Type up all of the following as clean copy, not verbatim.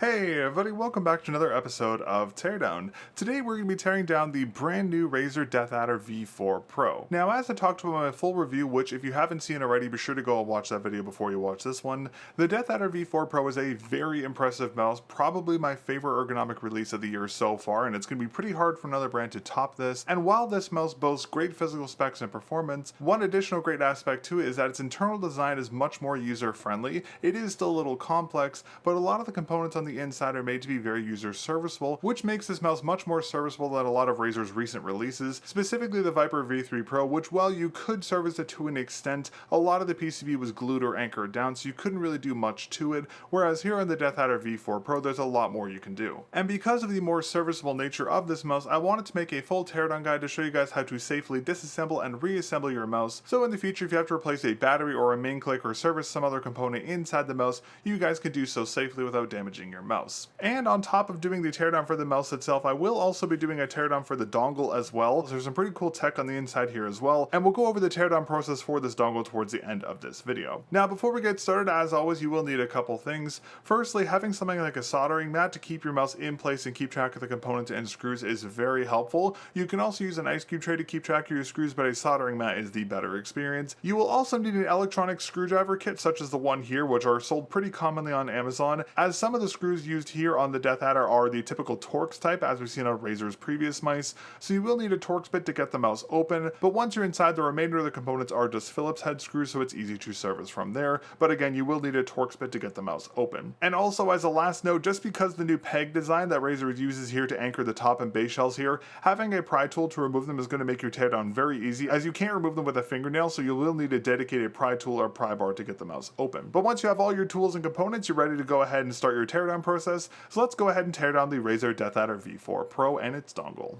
Hey everybody, welcome back to another episode of Teardown. Today we're going to be tearing down the brand new RAZER Deathadder V4 Pro. Now as I talked about my full review, which if you haven't seen already, be sure to go and watch that video before you watch this one, the Deathadder V4 Pro is a very impressive mouse, probably my favorite ergonomic release of the year so far, and it's going to be pretty hard for another brand to top this. And while this mouse boasts great physical specs and performance, one additional great aspect to it is that its internal design is much more user-friendly. It is still a little complex, but a lot of the components on the inside are made to be very user serviceable, which makes this mouse much more serviceable than a lot of Razer's recent releases, specifically the Viper V3 Pro, which while you could service it to an extent, a lot of the PCB was glued or anchored down, so you couldn't really do much to it, whereas here on the Deathadder V4 Pro there's a lot more you can do. And because of the more serviceable nature of this mouse, I wanted to make a full teardown guide to show you guys how to safely disassemble and reassemble your mouse, so in the future if you have to replace a battery or a main click or service some other component inside the mouse, you guys can do so safely without damaging your mouse. And on top of doing the teardown for the mouse itself, I will also be doing a teardown for the dongle as well. There's some pretty cool tech on the inside here as well, and we'll go over the teardown process for this dongle towards the end of this video. Now before we get started, as always, you will need a couple things. Firstly, having something like a soldering mat to keep your mouse in place and keep track of the components and screws is very helpful. You can also use an ice cube tray to keep track of your screws, but a soldering mat is the better experience. You will also need an electronic screwdriver kit such as the one here, which are sold pretty commonly on Amazon, as some of the screws used here on the Deathadder are the typical Torx type as we've seen on Razer's previous mice, so you will need a Torx bit to get the mouse open, but once you're inside, the remainder of the components are just Phillips head screws, so it's easy to service from there, but again you will need a Torx bit to get the mouse open. And also as a last note, just because the new peg design that Razer uses here to anchor the top and base shells here, having a pry tool to remove them is going to make your teardown very easy, as you can't remove them with a fingernail, so you will need a dedicated pry tool or pry bar to get the mouse open. But once you have all your tools and components, you're ready to go ahead and start your teardown process, so let's go ahead and tear down the RAZER Deathadder V4 Pro and its dongle.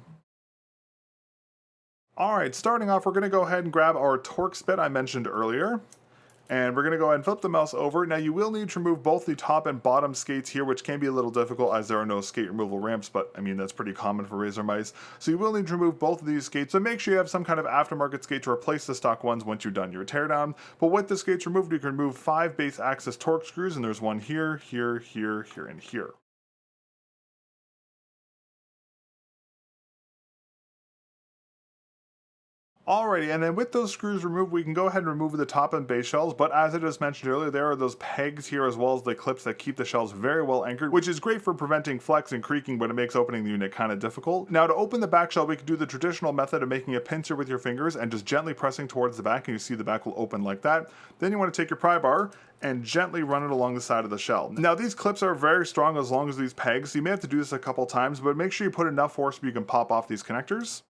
Alright, starting off, we're going to go ahead and grab our Torx bit I mentioned earlier. And we're going to go ahead and flip the mouse over. Now you will need to remove both the top and bottom skates here, which can be a little difficult as there are no skate removal ramps, but I mean that's pretty common for Razer mice. So you will need to remove both of these skates, so make sure you have some kind of aftermarket skate to replace the stock ones once you're done your teardown. But with the skates removed, you can remove 5 base axis Torx screws, and there's one here, here, here, here, and here. Alrighty, and then with those screws removed, we can go ahead and remove the top and base shells, but as I just mentioned earlier, there are those pegs here as well as the clips that keep the shells very well anchored, which is great for preventing flex and creaking, but it makes opening the unit kind of difficult. Now to open the back shell, we can do the traditional method of making a pincer with your fingers and just gently pressing towards the back, and you see the back will open like that. Then you want to take your pry bar and gently run it along the side of the shell. Now these clips are very strong as long as these pegs, so you may have to do this a couple times, but make sure you put enough force so you can pop off these connectors.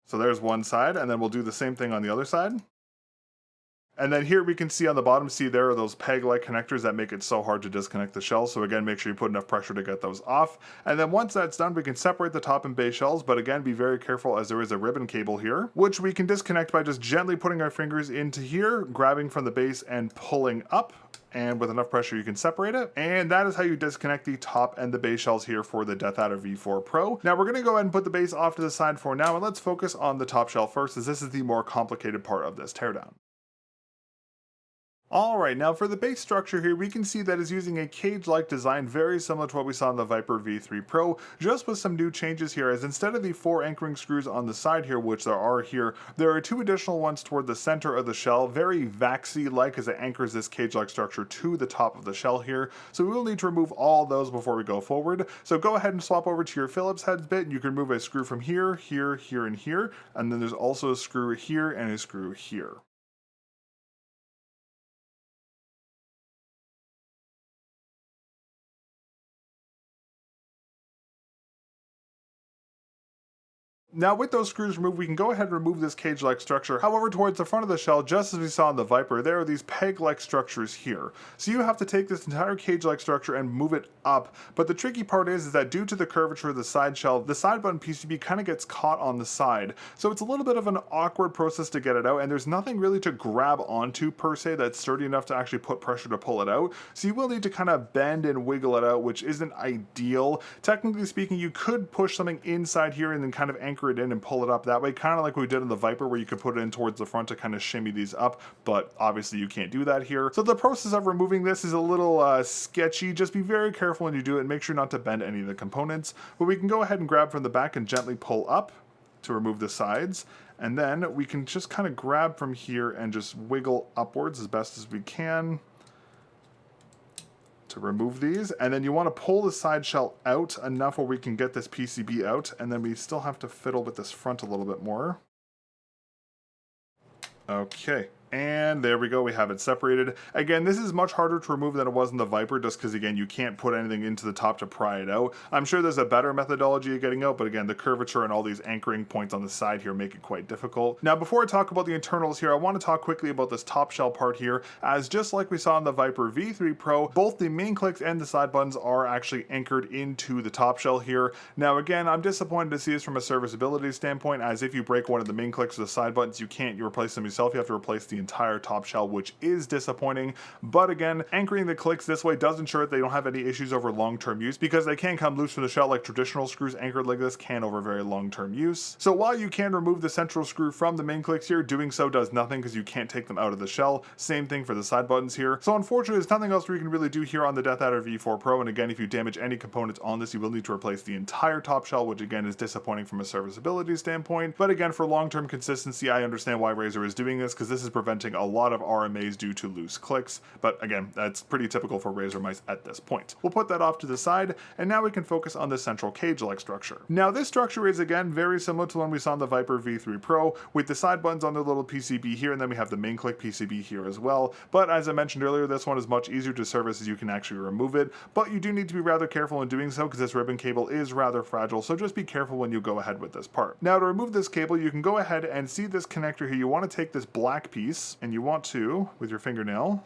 So there's one side, and then we'll do the same thing on the other side. And then here we can see on the bottom, there are those peg-like connectors that make it so hard to disconnect the shell. So again, make sure you put enough pressure to get those off. And then once that's done, we can separate the top and base shells, but again, be very careful as there is a ribbon cable here, which we can disconnect by just gently putting our fingers into here, grabbing from the base and pulling up. And with enough pressure you can separate it. And that is how you disconnect the top and the base shells here for the Deathadder V4 Pro. Now we're going to go ahead and put the base off to the side for now, and let's focus on the top shell first, as this is the more complicated part of this teardown. Alright, now for the base structure here, we can see that it's using a cage-like design very similar to what we saw in the Viper V3 Pro, just with some new changes here, as instead of the 4 anchoring screws on the side here, which there are here, there are 2 additional ones toward the center of the shell, very Vaxi-like as it anchors this cage-like structure to the top of the shell here, so we will need to remove all those before we go forward. So go ahead and swap over to your Phillips heads bit, and you can remove a screw from here, here, here, and here, and then there's also a screw here and a screw here. Now with those screws removed, we can go ahead and remove this cage-like structure. However, towards the front of the shell, just as we saw in the Viper, there are these peg-like structures here. So you have to take this entire cage-like structure and move it up. But the tricky part is that due to the curvature of the side shell, the side button PCB kind of gets caught on the side. So it's a little bit of an awkward process to get it out, and there's nothing really to grab onto per se that's sturdy enough to actually put pressure to pull it out. So you will need to kind of bend and wiggle it out, which isn't ideal. Technically speaking, you could push something inside here and then kind of anchor anchor it in and pull it up that way, kind of like we did in the Viper, where you could put it in towards the front to kind of shimmy these up, but obviously you can't do that here. So the process of removing this is a little sketchy. Just be very careful when you do it and make sure not to bend any of the components. But we can go ahead and grab from the back and gently pull up to remove the sides. And then we can just kind of grab from here and just wiggle upwards as best as we can to remove these. And then you want to pull the side shell out enough where we can get this PCB out, and then we still have to fiddle with this front a little bit more. Okay. And there we go, we have it separated. Again, this is much harder to remove than it was in the Viper, just because, again, you can't put anything into the top to pry it out. I'm sure there's a better methodology of getting out, but again, the curvature and all these anchoring points on the side here make it quite difficult. Now, before I talk about the internals here, I want to talk quickly about this top shell part here, as just like we saw in the Viper V3 Pro, both the main clicks and the side buttons are actually anchored into the top shell here. Now, again, I'm disappointed to see this from a serviceability standpoint, as if you break one of the main clicks or the side buttons, you can't replace them yourself. You have to replace the entire top shell, which is disappointing. But again, anchoring the clicks this way does ensure that they don't have any issues over long-term use, because they can come loose from the shell like traditional screws anchored like this can over very long-term use. So while you can remove the central screw from the main clicks here, doing so does nothing because you can't take them out of the shell. Same thing for the side buttons here. So unfortunately, there's nothing else we can really do here on the Deathadder V4 Pro. And again, if you damage any components on this, you will need to replace the entire top shell, which again is disappointing from a serviceability standpoint. But again, for long-term consistency, I understand why RAZER is doing this, because this is preventing a lot of RMAs due to loose clicks, but again, that's pretty typical for RAZER mice at this point. We'll put that off to the side, and now we can focus on the central cage-like structure. Now, this structure is again very similar to one we saw in the Viper V3 Pro, with the side buttons on the little PCB here, and then we have the main click PCB here as well. But as I mentioned earlier, this one is much easier to service as you can actually remove it, but you do need to be rather careful in doing so because this ribbon cable is rather fragile, so just be careful when you go ahead with this part. Now, to remove this cable, you can go ahead and see this connector here. You want to take this black piece, and you want to, with your fingernail,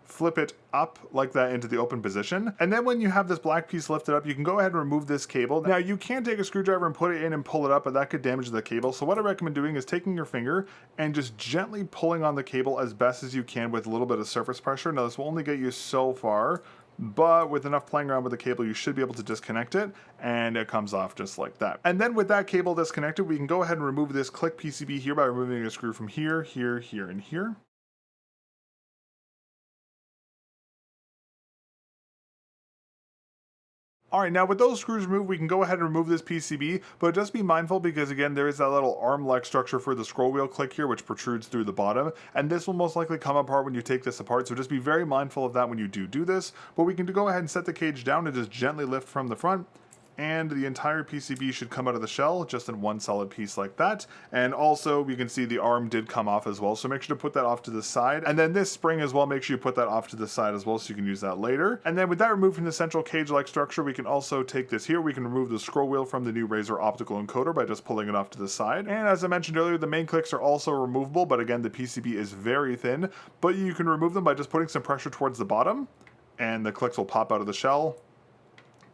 flip it up like that into the open position. And then when you have this black piece lifted up, you can go ahead and remove this cable. Now, you can take a screwdriver and put it in and pull it up, but that could damage the cable. So what I recommend doing is taking your finger and just gently pulling on the cable as best as you can with a little bit of surface pressure. Now, this will only get you so far, but with enough playing around with the cable, you should be able to disconnect it, and it comes off just like that. And then with that cable disconnected, we can go ahead and remove this click PCB here by removing a screw from here, here, here, and here. Alright, now with those screws removed, we can go ahead and remove this PCB, but just be mindful because again, there is that little arm-like structure for the scroll wheel click here, which protrudes through the bottom, and this will most likely come apart when you take this apart, so just be very mindful of that when you do this. But we can go ahead and set the cage down and just gently lift from the front, and the entire PCB should come out of the shell just in one solid piece like that. And also we can see the arm did come off as well, so make sure to put that off to the side. And then this spring as well, make sure you put that off to the side as well so you can use that later. And then with that removed from the central cage-like structure, we can also take this here. We can remove the scroll wheel from the new RAZER optical encoder by just pulling it off to the side. And as I mentioned earlier, the main clicks are also removable, but again, the PCB is very thin, but you can remove them by just putting some pressure towards the bottom, and the clicks will pop out of the shell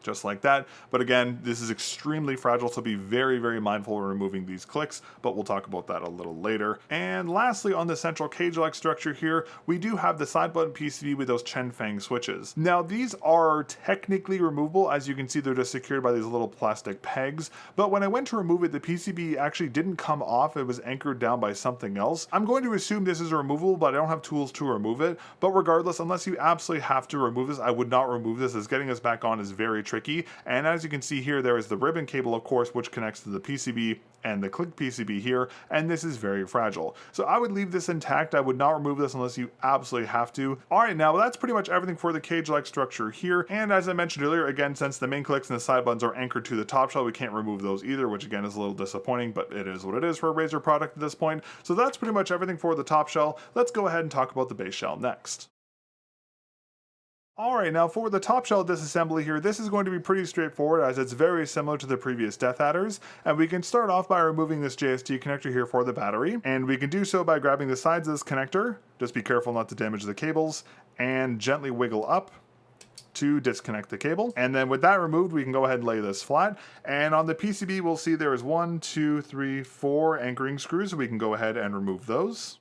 just like that. But again, this is extremely fragile, so be very, very mindful of removing these clicks, but we'll talk about that a little later. And lastly, on the central cage-like structure here, we do have the side button PCB with those Chen Fang switches. Now, these are technically removable. As you can see, they're just secured by these little plastic pegs, but when I went to remove it, the PCB actually didn't come off. It was anchored down by something else. I'm going to assume this is removable, but I don't have tools to remove it. But regardless, unless you absolutely have to remove this, I would not remove this, as getting this back on is very tricky. And as you can see here, there is the ribbon cable, of course, which connects to the PCB and the click PCB here, and this is very fragile. So I would leave this intact. I would not remove this unless you absolutely have to. All right, now that's pretty much everything for the cage-like structure here. And as I mentioned earlier, again, since the main clicks and the side buttons are anchored to the top shell, we can't remove those either, which again is a little disappointing, but it is what it is for a RAZER product at this point. So that's pretty much everything for the top shell. Let's go ahead and talk about the base shell next. Alright, now for the top shell disassembly here, this is going to be pretty straightforward as it's very similar to the previous Deathadders, and we can start off by removing this JST connector here for the battery, and we can do so by grabbing the sides of this connector, just be careful not to damage the cables, and gently wiggle up to disconnect the cable. And then with that removed, we can go ahead and lay this flat, and on the PCB we'll see there is 1, 2, 3, 4 anchoring screws, so we can go ahead and remove those.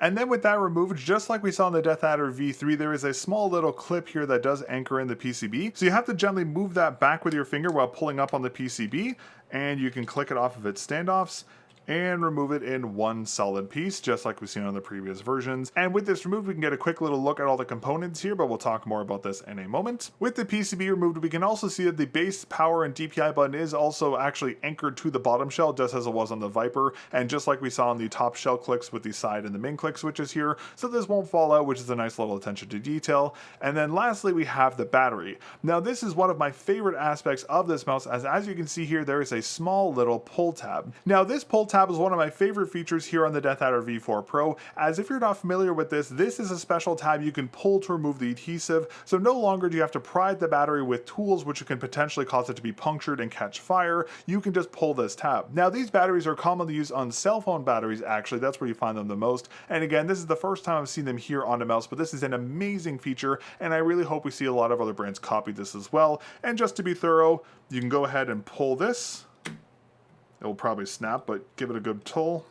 And then with that removed, just like we saw in the Deathadder V3, there is a small little clip here that does anchor in the PCB. So you have to gently move that back with your finger while pulling up on the PCB, and you can click it off of its standoffs and remove it in one solid piece, just like we've seen on the previous versions. And with this removed, we can get a quick little look at all the components here, but we'll talk more about this in a moment. With the PCB removed, we can also see that the base, power, and DPI button is also actually anchored to the bottom shell, just as it was on the Viper, and just like we saw on the top shell clicks with the side and the main click switches here, so this won't fall out, which is a nice little attention to detail. And then lastly, we have the battery. Now this is one of my favorite aspects of this mouse, as you can see here, there is a small little pull tab. Now this pull tab is one of my favorite features here on the Deathadder V4 Pro, as if you're not familiar with this, this is a special tab you can pull to remove the adhesive, so no longer do you have to pry the battery with tools which can potentially cause it to be punctured and catch fire. You can just pull this tab. Now these batteries are commonly used on cell phone batteries, actually, that's where you find them the most, and again, this is the first time I've seen them here on a mouse, but this is an amazing feature, and I really hope we see a lot of other brands copy this as well. And just to be thorough, you can go ahead and pull this. It will probably snap, but give it a good pull.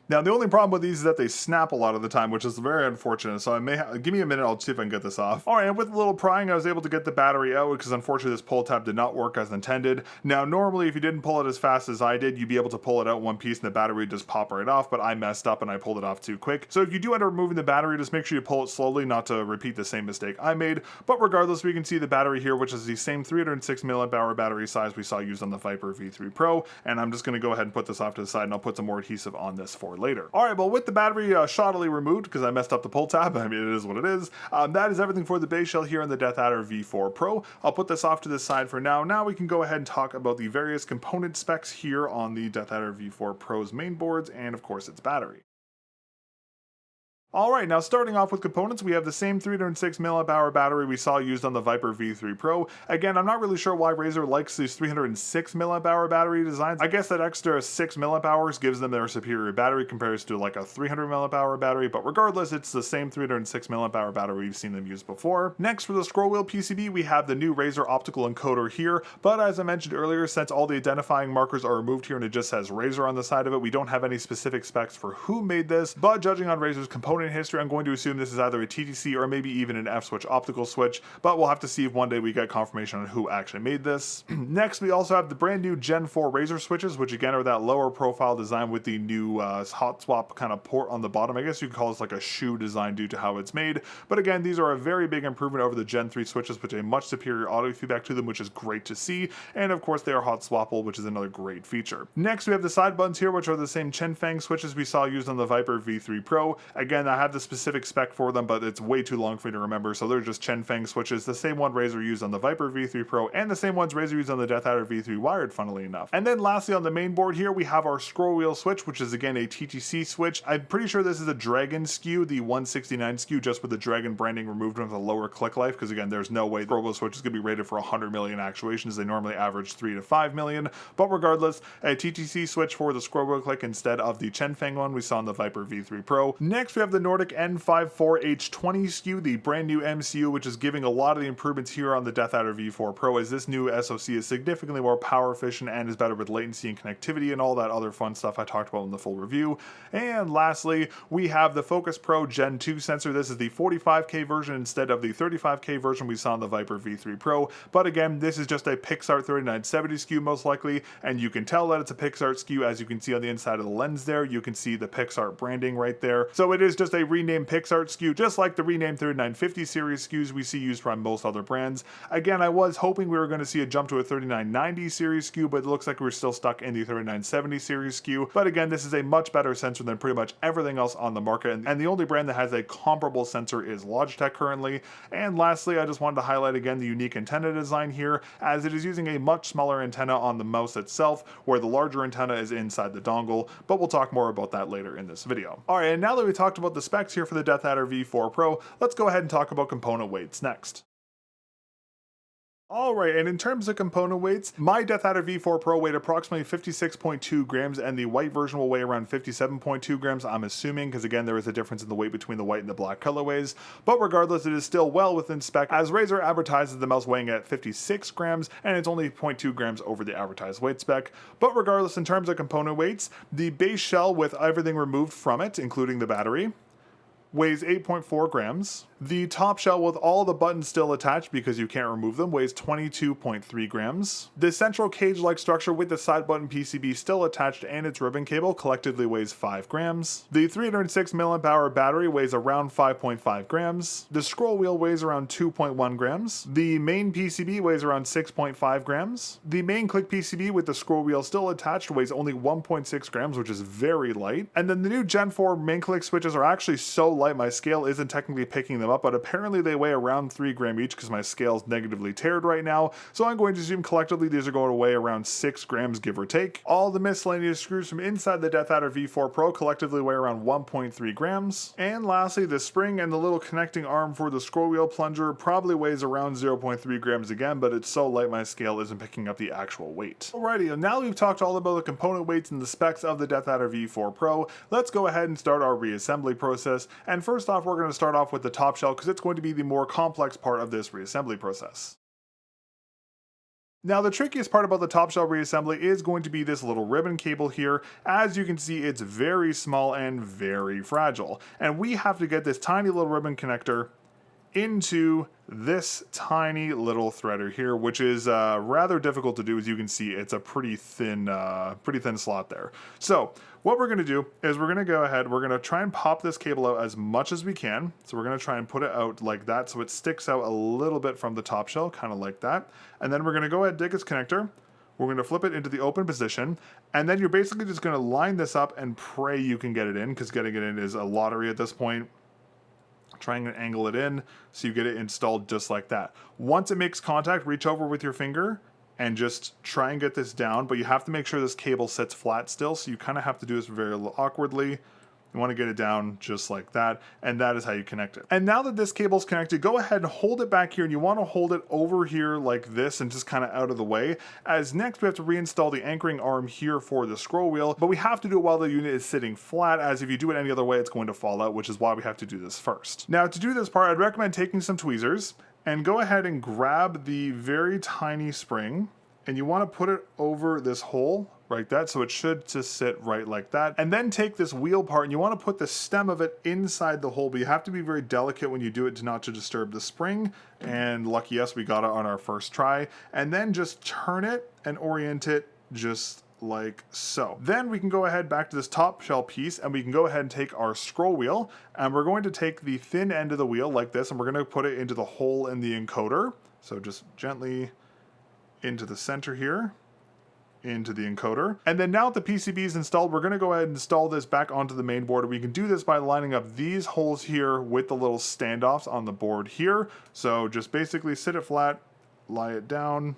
Now, the only problem with these is that they snap a lot of the time, which is very unfortunate, so I may give me a minute, I'll see if I can get this off. Alright, and with a little prying, I was able to get the battery out, because unfortunately this pull tab did not work as intended. Now, normally, if you didn't pull it as fast as I did, you'd be able to pull it out one piece and the battery would just pop right off, but I messed up and I pulled it off too quick. So if you do end up removing the battery, just make sure you pull it slowly, not to repeat the same mistake I made. But regardless, we can see the battery here, which is the same 306 mAh battery size we saw used on the Viper V3 Pro, and I'm just going to go ahead and put this off to the side, and I'll put some more adhesive on this for later. Alright, well, with the battery shoddily removed, because I messed up the pull tab, I mean, it is what it is, that is everything for the base shell here on the Deathadder V4 Pro. I'll put this off to the side for now. Now we can go ahead and talk about the various component specs here on the Deathadder V4 Pro's main boards, and of course its battery. Alright, now starting off with components, we have the same 306 mAh battery we saw used on the Viper V3 Pro. Again, I'm not really sure why Razer likes these 306 mAh battery designs. I guess that extra 6 mAh gives them their superior battery compared to like a 300 mAh battery, but regardless, it's the same 306 mAh battery we've seen them use before. Next, for the scroll wheel PCB, we have the new Razer optical encoder here, but as I mentioned earlier, since all the identifying markers are removed here and it just says Razer on the side of it, we don't have any specific specs for who made this, but judging on Razer's component history, I'm going to assume this is either a TTC or maybe even an F-switch optical switch, but we'll have to see if one day we get confirmation on who actually made this. Next, we also have the brand new Gen 4 Razer switches, which again are that lower profile design with the new hot swap kind of port on the bottom. I guess you could call this like a shoe design due to how it's made, but again, these are a very big improvement over the Gen 3 switches, which have a much superior audio feedback to them, which is great to see, and of course they are hot swappable, which is another great feature. Next, we have the side buttons here, which are the same Chenfeng switches we saw used on the Viper V3 Pro. Again, I have the specific spec for them, but it's way too long for me to remember, so they're just Chenfeng switches, the same one Razer used on the Viper V3 Pro, and the same ones Razer used on the Deathadder V3 wired, funnily enough. And then lastly, on the main board here, we have our scroll wheel switch, which is again a TTC switch. I'm pretty sure this is a Dragon SKU, the 169 SKU, just with the Dragon branding removed with a lower click life, because again, there's no way the scroll wheel switch is going to be rated for 100 million actuations. They normally average 3 to 5 million, but regardless, a TTC switch for the scroll wheel click instead of the Chenfeng one we saw on the Viper V3 Pro. Next, we have the Nordic N54H20 SKU, the brand new MCU, which is giving a lot of the improvements here on the Deathadder V4 Pro, as this new SoC is significantly more power efficient and is better with latency and connectivity and all that other fun stuff I talked about in the full review. And lastly, we have the Focus Pro Gen 2 sensor. This is the 45K version instead of the 35K version we saw on the Viper V3 Pro, but again, this is just a Pixart 3970 SKU most likely, and you can tell that it's a Pixart SKU as you can see on the inside of the lens there. You can see the Pixart branding right there. So it is just a renamed Pixart SKU, just like the renamed 3950 series SKUs we see used from most other brands. Again, I was hoping we were going to see a jump to a 3990 series SKU, but it looks like we're still stuck in the 3970 series SKU. But again, this is a much better sensor than pretty much everything else on the market, and the only brand that has a comparable sensor is Logitech currently. And lastly, I just wanted to highlight again the unique antenna design here, as it is using a much smaller antenna on the mouse itself, where the larger antenna is inside the dongle, but we'll talk more about that later in this video. Alright, and now that we talked about the specs here for the Deathadder V4 Pro, let's go ahead and talk about component weights next. Alright, and in terms of component weights, my Deathadder V4 Pro weighed approximately 56.2 grams, and the white version will weigh around 57.2 grams, I'm assuming, because again, there is a difference in the weight between the white and the black colorways. But regardless, it is still well within spec, as Razer advertises the mouse weighing at 56 grams, and it's only 0.2 grams over the advertised weight spec. But regardless, in terms of component weights, the base shell with everything removed from it, including the battery, weighs 8.4 grams. The top shell with all the buttons still attached because you can't remove them weighs 22.3 grams. The central cage-like structure with the side button PCB still attached and its ribbon cable collectively weighs 5 grams. The 306 mAh battery weighs around 5.5 grams. The scroll wheel weighs around 2.1 grams. The main PCB weighs around 6.5 grams. The main click PCB with the scroll wheel still attached weighs only 1.6 grams, which is very light. And then the new Gen 4 main click switches are actually so light my scale isn't technically picking them up, but apparently they weigh around 3 grams each because my scale is negatively tiered right now, so I'm going to assume collectively these are going to weigh around 6 grams, give or take. All the miscellaneous screws from inside the Deathadder V4 Pro collectively weigh around 1.3 grams. And lastly, the spring and the little connecting arm for the scroll wheel plunger probably weighs around 0.3 grams again, but it's so light my scale isn't picking up the actual weight. Alrighty, and now we've talked all about the component weights and the specs of the Deathadder V4 Pro, let's go ahead and start our reassembly process. And first off, we're going to start off with the top shell because it's going to be the more complex part of this reassembly process. Now the trickiest part about the top shell reassembly is going to be this little ribbon cable here. As you can see, it's very small and very fragile. And we have to get this tiny little ribbon connector into this tiny little threader here, which is rather difficult to do. As you can see, it's a pretty thin slot there. So what we're going to do is we're going to go ahead, we're going to try and pop this cable out as much as we can. So we're going to try and put it out like that so it sticks out a little bit from the top shell, kind of like that. And then we're going to go ahead and dig its connector. We're going to flip it into the open position, and then you're basically just going to line this up and pray you can get it in, because getting it in is a lottery at this point. Trying to angle it in so you get it installed just like that. Once it makes contact, reach over with your finger and just try and get this down, but you have to make sure this cable sits flat still, so you kind of have to do this very awkwardly. You want to get it down just like that, and that is how you connect it. And now that this cable's connected, go ahead and hold it back here, and you want to hold it over here like this and just kind of out of the way. As next, we have to reinstall the anchoring arm here for the scroll wheel, but we have to do it while the unit is sitting flat, as if you do it any other way, it's going to fall out, which is why we have to do this first. Now, to do this part, I'd recommend taking some tweezers and go ahead and grab the very tiny spring, and you want to put it over this hole like that, so it should just sit right like that. And then take this wheel part and you want to put the stem of it inside the hole, but you have to be very delicate when you do it not to disturb the spring. And lucky us, we got it on our first try. And then just turn it and orient it just like so. Then we can go ahead back to this top shell piece, and we can go ahead and take our scroll wheel, and we're going to take the thin end of the wheel like this, and we're going to put it into the hole in the encoder. So just gently into the center here, into the encoder. And then now that the PCB is installed, we're going to go ahead and install this back onto the main board. We can do this by lining up these holes here with the little standoffs on the board here. So just basically sit it flat, lie it down,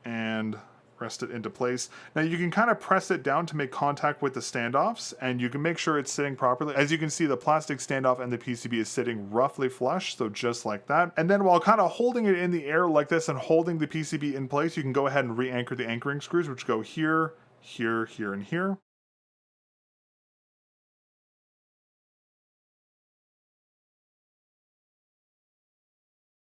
and rest it into place. Now you can kind of press it down to make contact with the standoffs, and you can make sure it's sitting properly. As you can see, the plastic standoff and the PCB is sitting roughly flush, so just like that. And then while kind of holding it in the air like this and holding the PCB in place, you can go ahead and re-anchor the anchoring screws, which go here, here, here, and here.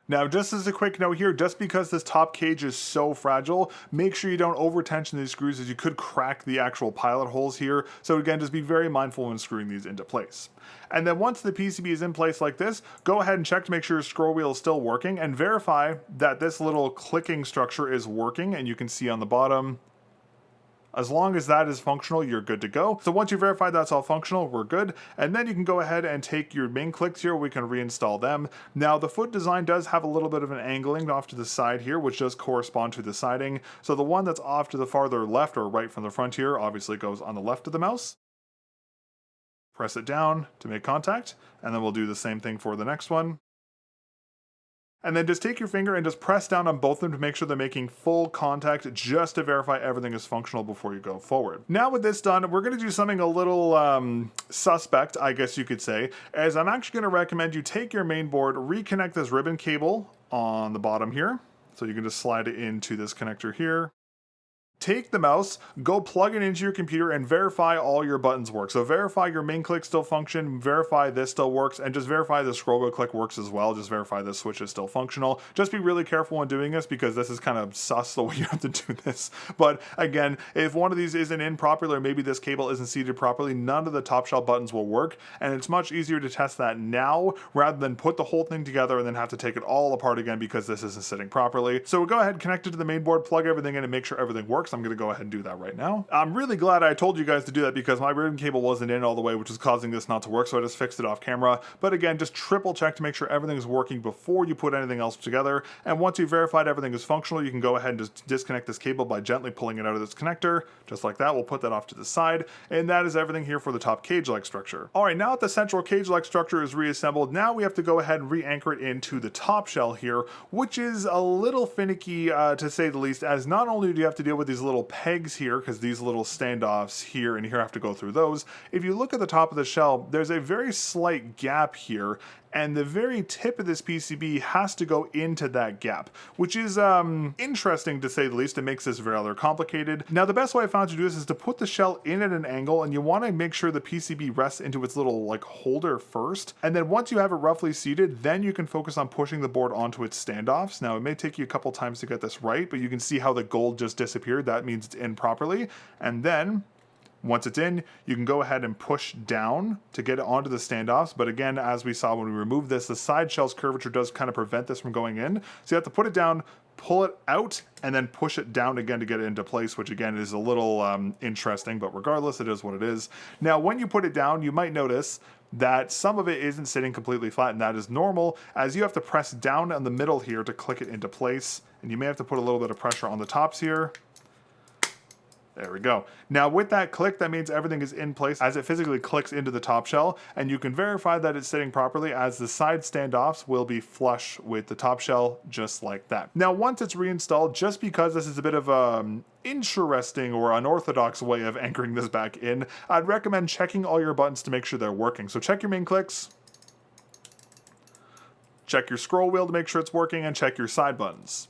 Now, just as a quick note here, just because this top cage is so fragile, make sure you don't over tension these screws, as you could crack the actual pilot holes here. So again, just be very mindful when screwing these into place. And then once the PCB is in place like this, go ahead and check to make sure your scroll wheel is still working, and verify that this little clicking structure is working. And you can see on the bottom, as long as that is functional, you're good to go. So once you verify that's all functional, we're good. And then you can go ahead and take your main clicks here, we can reinstall them. Now the foot design does have a little bit of an angling off to the side here, which does correspond to the siding. So the one that's off to the farther left or right from the front here obviously goes on the left of the mouse. Press it down to make contact, and then we'll do the same thing for the next one. And then just take your finger and just press down on both of them to make sure they're making full contact, just to verify everything is functional before you go forward. Now with this done, we're going to do something a little suspect, I guess you could say, as I'm actually going to recommend you take your main board, reconnect this ribbon cable on the bottom here. So you can just slide it into this connector here. Take the mouse, go plug it into your computer, and verify all your buttons work. So verify your main click still function, verify this still works, and just verify the scroll wheel click works as well. Just verify this switch is still functional. Just be really careful when doing this because this is kind of sus the way you have to do this. But again, if one of these isn't in properly or maybe this cable isn't seated properly, none of the top shell buttons will work. And it's much easier to test that now rather than put the whole thing together and then have to take it all apart again because this isn't sitting properly. So we'll go ahead, connect it to the main board, plug everything in, and make sure everything works. I'm going to go ahead and do that right now. I'm really glad I told you guys to do that because my ribbon cable wasn't in all the way, which is causing this not to work, so I just fixed it off camera. But again, just triple check to make sure everything is working before you put anything else together. And once you've verified everything is functional, you can go ahead and just disconnect this cable by gently pulling it out of this connector. Just like that, we'll put that off to the side. And that is everything here for the top cage-like structure. All right, now that the central cage-like structure is reassembled, now we have to go ahead and re-anchor it into the top shell here, which is a little finicky to say the least, as not only do you have to deal with these little pegs here, because these little standoffs here and here have to go through those. If you look at the top of the shell, there's a very slight gap here, and the very tip of this PCB has to go into that gap, which is interesting to say the least. It makes this rather complicated. Now, the best way I found to do this is to put the shell in at an angle, and you want to make sure the PCB rests into its little like holder first. And then once you have it roughly seated, then you can focus on pushing the board onto its standoffs. Now, it may take you a couple times to get this right, but you can see how the gold just disappeared. That means it's in properly. And then once it's in, you can go ahead and push down to get it onto the standoffs. But again, as we saw when we removed this, the side shell's curvature does kind of prevent this from going in. So you have to put it down, pull it out, and then push it down again to get it into place, which again is a little interesting, but regardless, it is what it is. Now, when you put it down, you might notice that some of it isn't sitting completely flat, and that is normal, as you have to press down on the middle here to click it into place. And you may have to put a little bit of pressure on the tops here. There we go. Now with that click, that means everything is in place as it physically clicks into the top shell, and you can verify that it's sitting properly as the side standoffs will be flush with the top shell, just like that. Now once it's reinstalled, just because this is a bit of a interesting or unorthodox way of anchoring this back in, I'd recommend checking all your buttons to make sure they're working. So check your main clicks, check your scroll wheel to make sure it's working, and check your side buttons.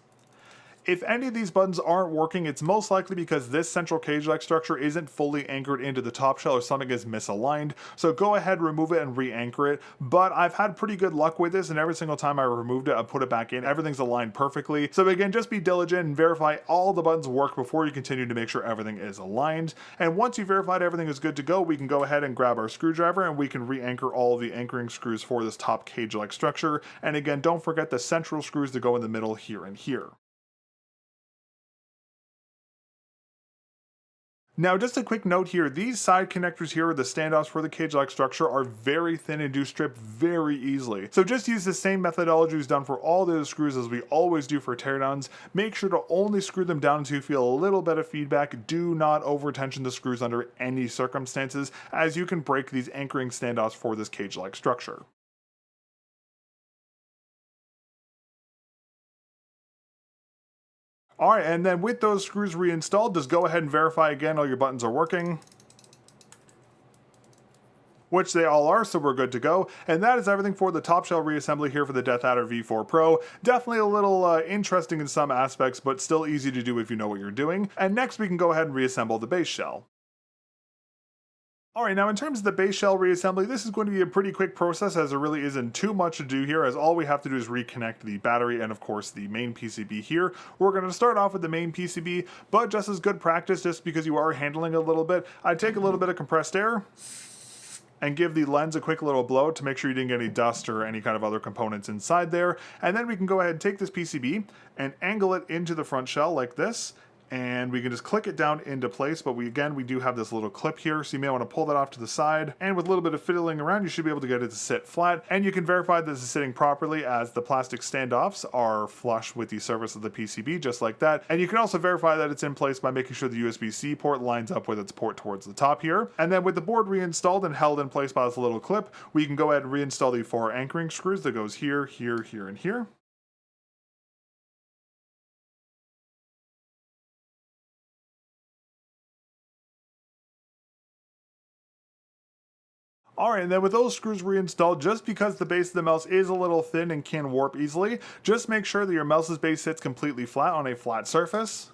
If any of these buttons aren't working, it's most likely because this central cage-like structure isn't fully anchored into the top shell or something is misaligned. So go ahead, remove it, and re-anchor it. But I've had pretty good luck with this, and every single time I removed it, I put it back in. Everything's aligned perfectly. So again, just be diligent and verify all the buttons work before you continue to make sure everything is aligned. And once you've verified everything is good to go, we can go ahead and grab our screwdriver and we can re-anchor all the anchoring screws for this top cage-like structure. And again, don't forget the central screws that go in the middle here and here. Now, just a quick note here, these side connectors here, the standoffs for the cage-like structure, are very thin and do strip very easily. So just use the same methodology as done for all the screws as we always do for teardowns. Make sure to only screw them down until you feel a little bit of feedback. Do not over-tension the screws under any circumstances, as you can break these anchoring standoffs for this cage-like structure. All right, and then with those screws reinstalled, just go ahead and verify again all your buttons are working, which they all are, so we're good to go. And that is everything for the top shell reassembly here for the Deathadder V4 Pro. Definitely a little interesting in some aspects, but still easy to do if you know what you're doing. And next we can go ahead and reassemble the base shell. Alright, now in terms of the base shell reassembly, this is going to be a pretty quick process as there really isn't too much to do here, as all we have to do is reconnect the battery and of course the main PCB here. We're going to start off with the main PCB, but just as good practice, just because you are handling a little bit, I'd take a little bit of compressed air and give the lens a quick little blow to make sure you didn't get any dust or any kind of other components inside there. And then we can go ahead and take this PCB and angle it into the front shell like this. And we can just click it down into place, but we do have this little clip here, so you may want to pull that off to the side, and with a little bit of fiddling around, you should be able to get it to sit flat, and you can verify that this is sitting properly as the plastic standoffs are flush with the surface of the PCB, just like that. And you can also verify that it's in place by making sure the USB-C port lines up with its port towards the top here. And then with the board reinstalled and held in place by this little clip, we can go ahead and reinstall the 4 anchoring screws that goes here, here, here, and here. Alright, and then with those screws reinstalled, just because the base of the mouse is a little thin and can warp easily, just make sure that your mouse's base sits completely flat on a flat surface.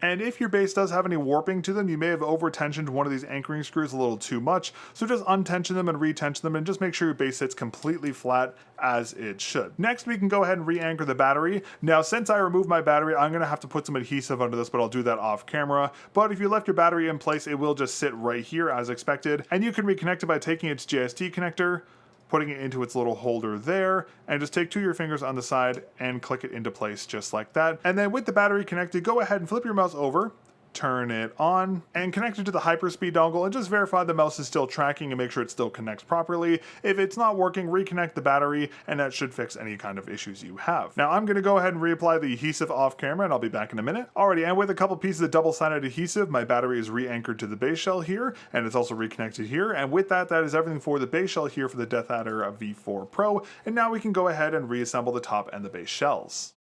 And if your base does have any warping to them, you may have over-tensioned one of these anchoring screws a little too much, so just untension them and retension them and just make sure your base sits completely flat as it should. Next, we can go ahead and re-anchor the battery. Now, since I removed my battery, I'm going to have to put some adhesive under this, but I'll do that off camera. But if you left your battery in place, it will just sit right here as expected, and you can reconnect it by taking its JST connector, putting it into its little holder there, and just take two of your fingers on the side and click it into place just like that. And then with the battery connected, go ahead and flip your mouse over, turn it on, and connect it to the Hyperspeed dongle, and just verify the mouse is still tracking and make sure it still connects properly. If it's not working, reconnect the battery, and that should fix any kind of issues you have. Now I'm going to go ahead and reapply the adhesive off camera, and I'll be back in a minute. Alrighty, and with a couple pieces of double-sided adhesive, my battery is re-anchored to the base shell here, and it's also reconnected here, and with that, that is everything for the base shell here for the Deathadder V4 Pro, and now we can go ahead and reassemble the top and the base shells.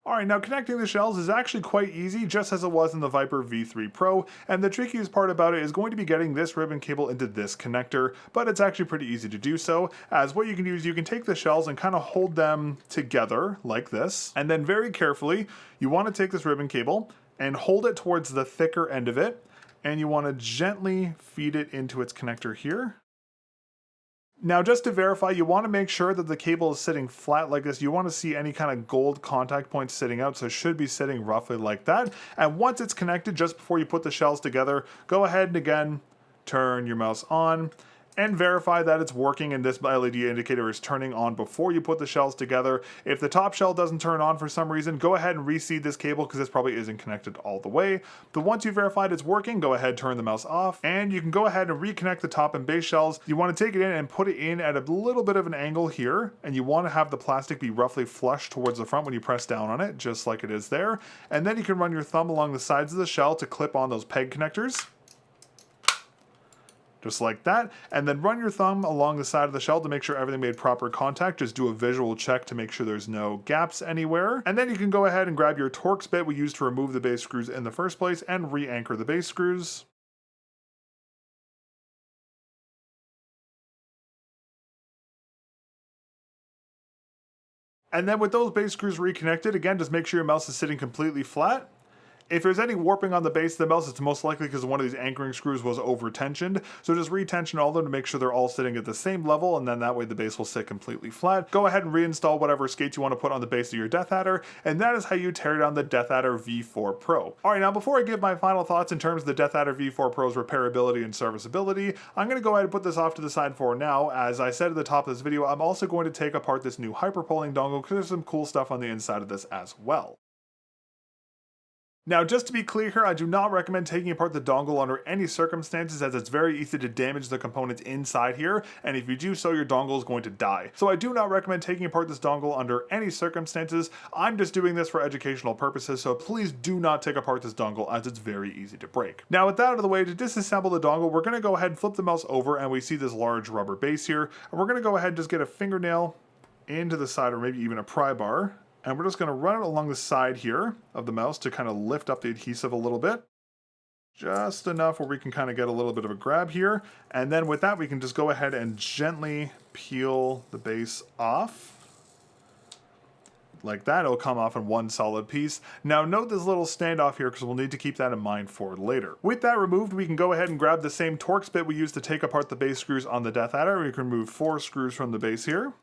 Alright, now connecting the shells is actually quite easy, just as it was in the Viper V3 Pro, and the trickiest part about it is going to be getting this ribbon cable into this connector, but it's actually pretty easy to do so, as what you can do is you can take the shells and kind of hold them together like this, and then very carefully, you want to take this ribbon cable and hold it towards the thicker end of it, and you want to gently feed it into its connector here. Now, just to verify, you want to make sure that the cable is sitting flat like this. You want to see any kind of gold contact points sitting out, so it should be sitting roughly like that. And once it's connected, just before you put the shells together, go ahead and again, turn your mouse on and verify that it's working and this LED indicator is turning on before you put the shells together. If the top shell doesn't turn on for some reason, go ahead and reseed this cable because this probably isn't connected all the way. But once you've verified it's working, go ahead, turn the mouse off, and you can go ahead and reconnect the top and base shells. You want to take it in and put it in at a little bit of an angle here, and you want to have the plastic be roughly flush towards the front when you press down on it, just like it is there. And then you can run your thumb along the sides of the shell to clip on those peg connectors. Just like that, and then run your thumb along the side of the shell to make sure everything made proper contact. Just do a visual check to make sure there's no gaps anywhere. And then you can go ahead and grab your Torx bit we used to remove the base screws in the first place and re-anchor the base screws. And then with those base screws reconnected, again, just make sure your mouse is sitting completely flat. If there's any warping on the base of the mouse, it's most likely because one of these anchoring screws was over-tensioned. So just retension all of them to make sure they're all sitting at the same level, and then that way the base will sit completely flat. Go ahead and reinstall whatever skates you want to put on the base of your Deathadder, and that is how you tear down the Deathadder V4 Pro. Alright, now before I give my final thoughts in terms of the Deathadder V4 Pro's repairability and serviceability, I'm going to go ahead and put this off to the side for now. As I said at the top of this video, I'm also going to take apart this new Hyperpolling dongle because there's some cool stuff on the inside of this as well. Now, just to be clear here, I do not recommend taking apart the dongle under any circumstances, as it's very easy to damage the components inside here, and if you do so, your dongle is going to die. So I do not recommend taking apart this dongle under any circumstances. I'm just doing this for educational purposes, so please do not take apart this dongle, as it's very easy to break. Now, with that out of the way, to disassemble the dongle, we're going to go ahead and flip the mouse over, and we see this large rubber base here, and we're going to go ahead and just get a fingernail into the side, or maybe even a pry bar. And we're just going to run it along the side here of the mouse to kind of lift up the adhesive a little bit. Just enough where we can kind of get a little bit of a grab here. And then with that, we can just go ahead and gently peel the base off. Like that, it'll come off in one solid piece. Now note this little standoff here because we'll need to keep that in mind for later. With that removed, we can go ahead and grab the same Torx bit we used to take apart the base screws on the Deathadder. We can remove 4 screws from the base here.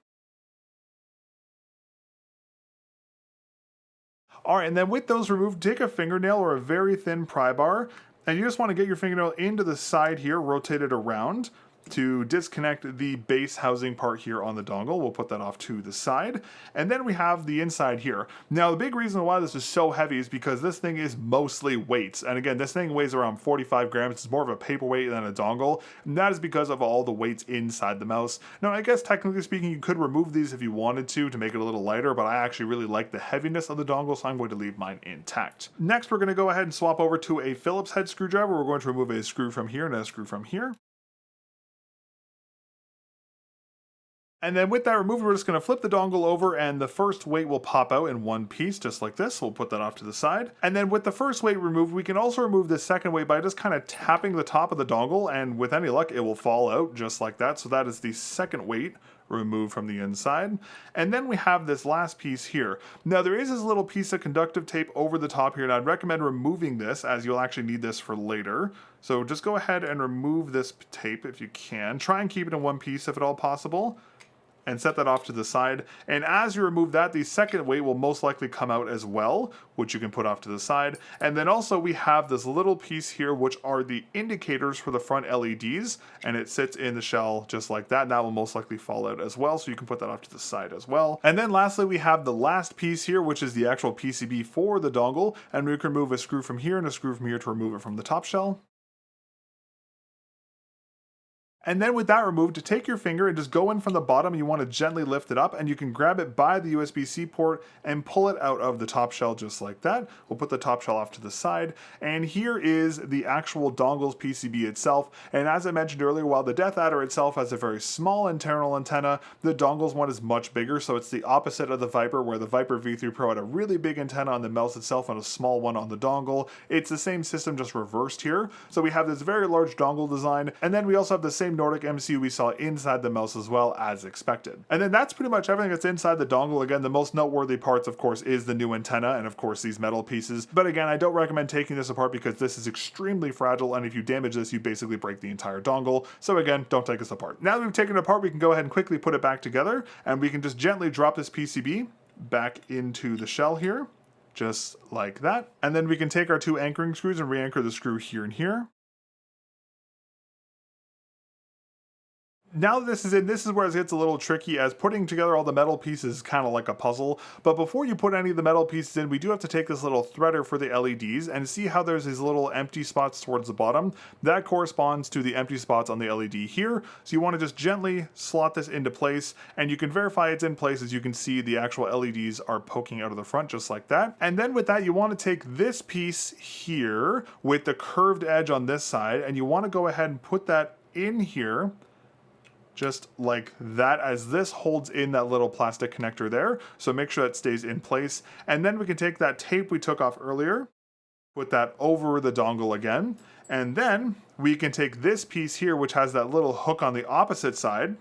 Alright, and then with those removed, take a fingernail or a very thin pry bar, and you just want to get your fingernail into the side here, rotate it around to disconnect the base housing part here on the dongle. We'll put that off to the side. And then we have the inside here. Now, the big reason why this is so heavy is because this thing is mostly weights. And again, this thing weighs around 45 grams. It's more of a paperweight than a dongle. And that is because of all the weights inside the mouse. Now, I guess technically speaking, you could remove these if you wanted to make it a little lighter, but I actually really like the heaviness of the dongle, so I'm going to leave mine intact. Next, we're going to go ahead and swap over to a Phillips head screwdriver. We're going to remove a screw from here and a screw from here. And then with that removed, we're just going to flip the dongle over and the first weight will pop out in one piece, just like this. We'll put that off to the side. And then with the first weight removed, we can also remove the second weight by just kind of tapping the top of the dongle, and with any luck, it will fall out just like that. So that is the second weight removed from the inside. And then we have this last piece here. Now there is this little piece of conductive tape over the top here, and I'd recommend removing this as you'll actually need this for later. So just go ahead and remove this tape if you can. Try and keep it in one piece if at all possible, and set that off to the side. And as you remove that, the second weight will most likely come out as well, which you can put off to the side. And then also we have this little piece here, which are the indicators for the front LEDs, and it sits in the shell just like that, and that will most likely fall out as well, so you can put that off to the side as well. And then lastly, we have the last piece here, which is the actual PCB for the dongle, and we can remove a screw from here and a screw from here to remove it from the top shell. And then with that removed, to take your finger and just go in from the bottom, you want to gently lift it up, and you can grab it by the USB-C port and pull it out of the top shell just like that. We'll put the top shell off to the side, and here is the actual dongle's PCB itself. And as I mentioned earlier, while the Deathadder itself has a very small internal antenna, the dongle's one is much bigger, so it's the opposite of the Viper, where the Viper V3 Pro had a really big antenna on the mouse itself and a small one on the dongle. It's the same system, just reversed here. So we have this very large dongle design, and then we also have the same Nordic MCU we saw inside the mouse as well, as expected. And then that's pretty much everything that's inside the dongle. Again, the most noteworthy parts, of course, is the new antenna and of course these metal pieces. But again, I don't recommend taking this apart because this is extremely fragile, and if you damage this, you basically break the entire dongle. So again, don't take this apart. Now that we've taken it apart, we can go ahead and quickly put it back together, and we can just gently drop this PCB back into the shell here, just like that. And then we can take our two anchoring screws and re-anchor the screw here and here. Now that this is in, this is where it gets a little tricky, as putting together all the metal pieces is kind of like a puzzle. But before you put any of the metal pieces in, we do have to take this little threader for the LEDs and see how there's these little empty spots towards the bottom. That corresponds to the empty spots on the LED here. So you want to just gently slot this into place, and you can verify it's in place. As you can see, the actual LEDs are poking out of the front just like that. And then with that, you want to take this piece here with the curved edge on this side, and you want to go ahead and put that in here, just like that, as this holds in that little plastic connector there. So make sure that stays in place. And then we can take that tape we took off earlier, put that over the dongle again, and then we can take this piece here, which has that little hook on the opposite side,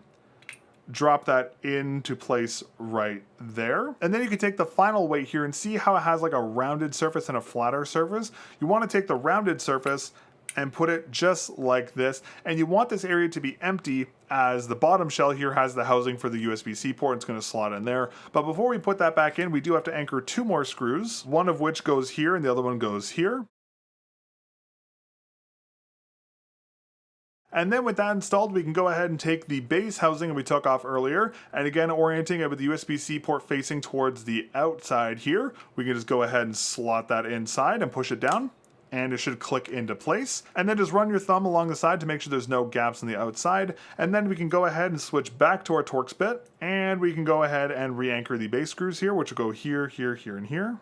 drop that into place right there. And then you can take the final weight here and see how it has like a rounded surface and a flatter surface. You want to take the rounded surface and put it just like this, and you want this area to be empty, as the bottom shell here has the housing for the USB-C port. It's going to slot in there. But before we put that back in, we do have to anchor two more screws, one of which goes here and the other one goes here. And then with that installed, we can go ahead and take the base housing we took off earlier, and again, orienting it with the USB-C port facing towards the outside here, we can just go ahead and slot that inside and push it down, and it should click into place. And then just run your thumb along the side to make sure there's no gaps on the outside. And then we can go ahead and switch back to our Torx bit, and we can go ahead and re-anchor the base screws here, which will go here, here, here, and here.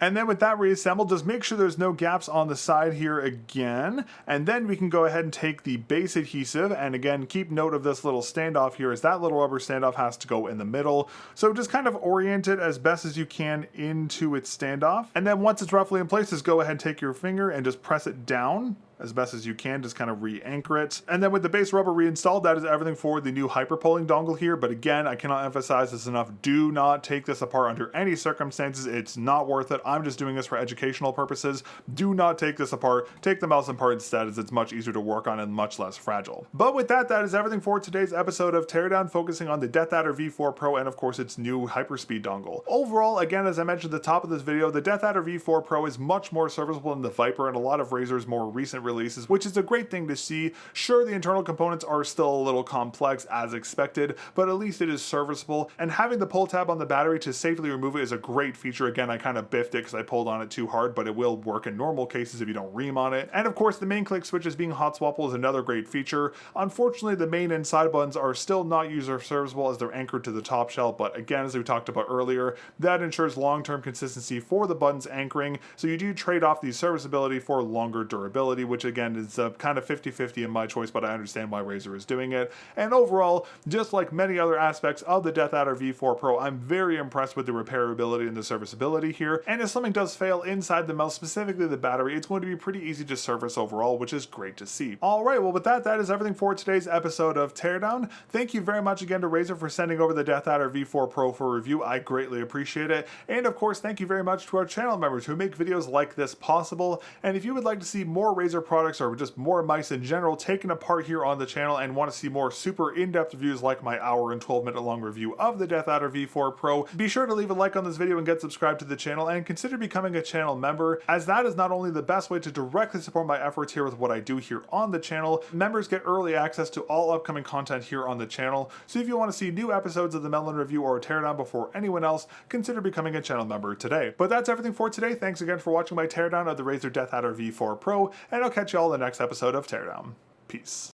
And then with that reassembled, just make sure there's no gaps on the side here again. And then we can go ahead and take the base adhesive, and again, keep note of this little standoff here, as that little rubber standoff has to go in the middle. So just kind of orient it as best as you can into its standoff. And then once it's roughly in place, just go ahead and take your finger and just press it down as best as you can, just kind of re-anchor it. And then with the base rubber reinstalled, that is everything for the new Hyperpolling dongle here. But again, I cannot emphasize this enough. Do not take this apart under any circumstances. It's not worth it. I'm just doing this for educational purposes. Do not take this apart. Take the mouse apart instead, as it's much easier to work on and much less fragile. But with that, that is everything for today's episode of Teardown, focusing on the Deathadder V4 Pro and of course its new Hyperspeed dongle. Overall, again, as I mentioned at the top of this video, the Deathadder V4 Pro is much more serviceable than the Viper and a lot of Razer's more recent releases, which is a great thing to see. Sure, the internal components are still a little complex as expected, but at least it is serviceable, and having the pull tab on the battery to safely remove it is a great feature. Again, I kind of biffed it because I pulled on it too hard, but it will work in normal cases if you don't ream on it. And of course, the main click switches being hot swappable is another great feature. Unfortunately, the main and side buttons are still not user serviceable as they're anchored to the top shell, but again, as we talked about earlier, that ensures long-term consistency for the buttons anchoring, so you do trade off the serviceability for longer durability, which again is kind of 50-50 in my choice, but I understand why Razer is doing it. And overall, just like many other aspects of the Deathadder V4 Pro, I'm very impressed with the repairability and the serviceability here, and if something does fail inside the mouse, specifically the battery, it's going to be pretty easy to service overall, which is great to see. Alright, well with that is everything for today's episode of Teardown. Thank you very much again to Razer for sending over the Deathadder V4 Pro for review. I greatly appreciate it. And of course, thank you very much to our channel members who make videos like this possible. And if you would like to see more Razer products or just more mice in general taken apart here on the channel and want to see more super in-depth reviews like my hour and 12-minute long review of the Deathadder V4 Pro, be sure to leave a like on this video and get subscribed to the channel, and consider becoming a channel member, as that is not only the best way to directly support my efforts here with what I do here on the channel. Members get early access to all upcoming content here on the channel, so if you want to see new episodes of the Melon Review or Teardown before anyone else, consider becoming a channel member today. But that's everything for today. Thanks again for watching my teardown of the RAZER Deathadder V4 Pro, and I'll catch you all in the next episode of Teardown. Peace.